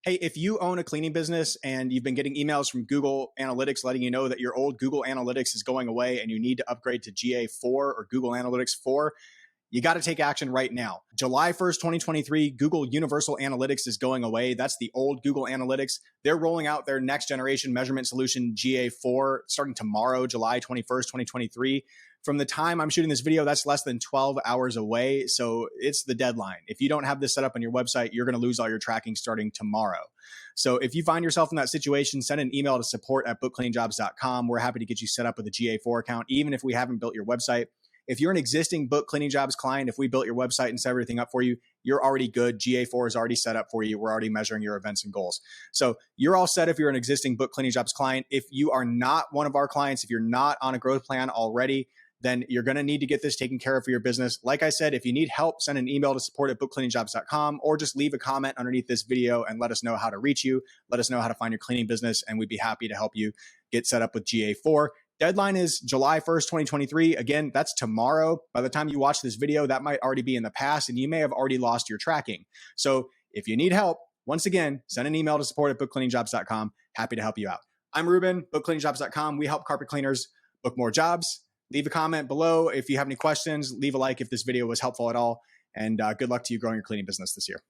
Hey, if you own a cleaning business and you've been getting emails from Google Analytics letting you know that your old Google Analytics is going away and you need to upgrade to GA4 or Google Analytics 4, you got to take action right now. July 1st, 2023, Google Universal Analytics is going away. That's the old Google Analytics. They're rolling out their next generation measurement solution, GA4, starting tomorrow, July 21st, 2023. From the time I'm shooting this video, that's less than 12 hours away. So it's the deadline. If you don't have this set up on your website, you're going to lose all your tracking starting tomorrow. So if you find yourself in that situation, send an email to support@bookcleaningJobs.com. We're happy to get you set up with a GA4 account, even if we haven't built your website. If you're an existing Book Cleaning Jobs client, if we built your website and set everything up for you, you're already good. GA4 is already set up for you. We're already measuring your events and goals. So you're all set if you're an existing Book Cleaning Jobs client. If you are not one of our clients, if you're not on a growth plan already, then you're going to need to get this taken care of for your business. Like I said, if you need help, send an email to support@bookcleaningJobs.com or just leave a comment underneath this video and let us know how to reach you. Let us know how to find your cleaning business, and we'd be happy to help you get set up with GA4. Deadline is July 1st, 2023. Again, that's tomorrow. By the time you watch this video, that might already be in the past, and you may have already lost your tracking. So if you need help, once again, send an email to support@bookcleaningJobs.com. Happy to help you out. I'm Ruben, BookCleaningJobs.com. We help carpet cleaners book more jobs. Leave a comment below if you have any questions. Leave a like if this video was helpful at all. And good luck to you growing your cleaning business this year.